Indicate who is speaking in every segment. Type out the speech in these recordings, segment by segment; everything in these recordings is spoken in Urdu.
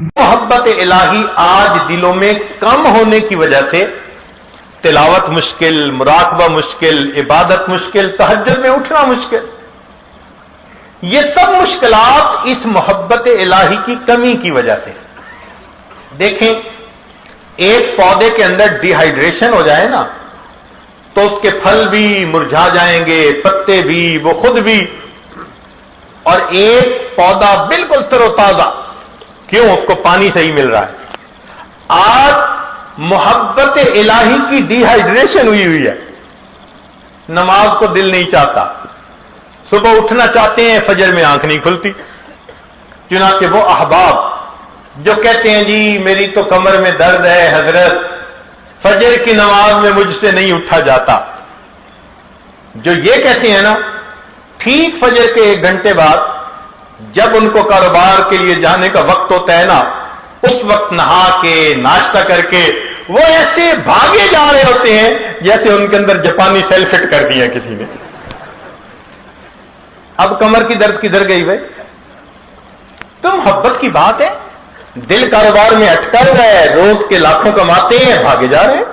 Speaker 1: محبت الہی آج دلوں میں کم ہونے کی وجہ سے تلاوت مشکل، مراقبہ مشکل، عبادت مشکل، تہجد میں اٹھنا مشکل، یہ سب مشکلات اس محبت الہی کی کمی کی وجہ سے۔ دیکھیں، ایک پودے کے اندر ڈی ہائیڈریشن ہو جائے نا تو اس کے پھل بھی مرجھا جائیں گے، پتے بھی، وہ خود بھی، اور ایک پودا بالکل تر و تازہ، کیوں؟ اس کو پانی صحیح مل رہا ہے۔ آج محبت الہی کی ڈی ہائیڈریشن ہوئی ہے، نماز کو دل نہیں چاہتا، صبح اٹھنا چاہتے ہیں، فجر میں آنکھ نہیں کھلتی۔ چنانچہ وہ احباب جو کہتے ہیں جی میری تو کمر میں درد ہے حضرت، فجر کی نماز میں مجھ سے نہیں اٹھا جاتا، جو یہ کہتے ہیں نا، ٹھیک فجر کے 1 گھنٹے بعد جب ان کو کاروبار کے لیے جانے کا وقت ہوتا ہے نا، اس وقت نہا کے ناشتہ کر کے وہ ایسے بھاگے جا رہے ہوتے ہیں جیسے ان کے اندر جاپانی سیل فٹ کر دیا کسی نے۔ اب کمر کی درد کدھر گئی بھائی؟ تو محبت کی بات ہے، دل کاروبار میں اٹکا ہوا ہے، روز کے لاکھوں کماتے ہیں، بھاگے جا رہے ہیں۔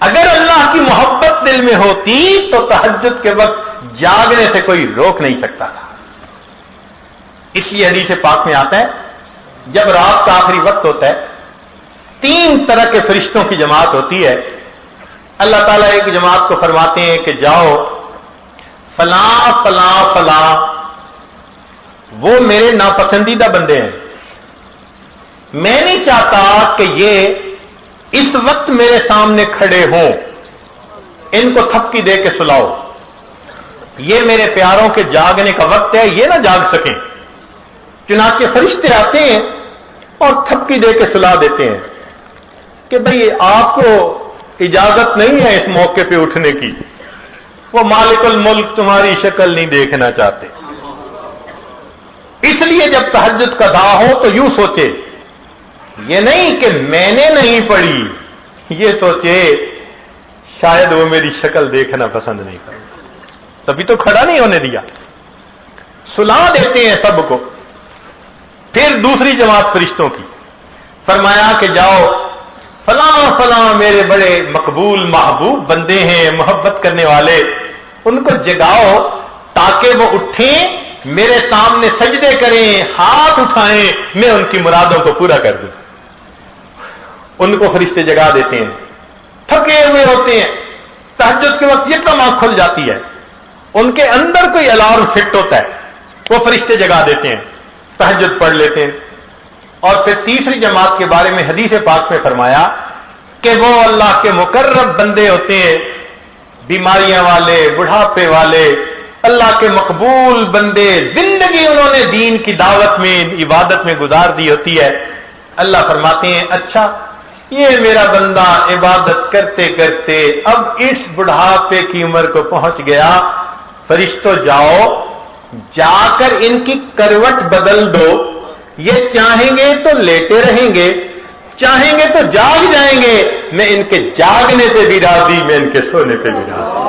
Speaker 1: اگر اللہ کی محبت دل میں ہوتی تو تہجد کے وقت جاگنے سے کوئی روک نہیں سکتا تھا۔ اس لیے حدیث پاک میں آتا ہے جب رات کا آخری وقت ہوتا ہے 3 طرح کے فرشتوں کی جماعت ہوتی ہے۔ اللہ تعالیٰ ایک جماعت کو فرماتے ہیں کہ جاؤ فلاں فلاں فلاں وہ میرے ناپسندیدہ بندے ہیں، میں نہیں چاہتا کہ یہ اس وقت میرے سامنے کھڑے ہوں، ان کو تھپکی دے کے سلاؤ، یہ میرے پیاروں کے جاگنے کا وقت ہے، یہ نہ جاگ سکیں۔ چنانچہ فرشتے آتے ہیں اور تھپکی دے کے سلا دیتے ہیں کہ بھئی آپ کو اجازت نہیں ہے اس موقع پہ اٹھنے کی، وہ مالک الملک تمہاری شکل نہیں دیکھنا چاہتے۔ اس لیے جب تہجد کا دعا ہو تو یوں سوچے، یہ نہیں کہ میں نے نہیں پڑھی، یہ سوچے شاید وہ میری شکل دیکھنا پسند نہیں کرے، تبھی تو کھڑا نہیں ہونے دیا۔ سلا دیتے ہیں سب کو۔ پھر دوسری جماعت فرشتوں کی فرمایا کہ جاؤ فلاں فلاں میرے بڑے مقبول محبوب بندے ہیں، محبت کرنے والے، ان کو جگاؤ تاکہ وہ اٹھیں، میرے سامنے سجدے کریں، ہاتھ اٹھائیں، میں ان کی مرادوں کو پورا کر دوں۔ ان کو فرشتے جگا دیتے ہیں، تھکے ہوئے ہوتے ہیں، تہجد کے وقت یہ کم آنکھ کھل جاتی ہے، ان کے اندر کوئی الارم فٹ ہوتا ہے، وہ فرشتے جگا دیتے ہیں، تہجد پڑھ لیتے ہیں۔ اور پھر تیسری جماعت کے بارے میں حدیث پاک میں فرمایا کہ وہ اللہ کے مقرب بندے ہوتے ہیں، بیماریاں والے، بڑھاپے والے، اللہ کے مقبول بندے، زندگی انہوں نے دین کی دعوت میں، عبادت میں گزار دی ہوتی ہے۔ اللہ فرماتے ہیں اچھا یہ میرا بندہ عبادت کرتے کرتے اب اس بڑھاپے کی عمر کو پہنچ گیا، فرشتوں جاؤ جا کر ان کی کروٹ بدل دو، یہ چاہیں گے تو لیٹے رہیں گے، چاہیں گے تو جاگ جائیں گے، میں ان کے جاگنے پہ بھی راضی، میں ان کے سونے پہ بھی راضی۔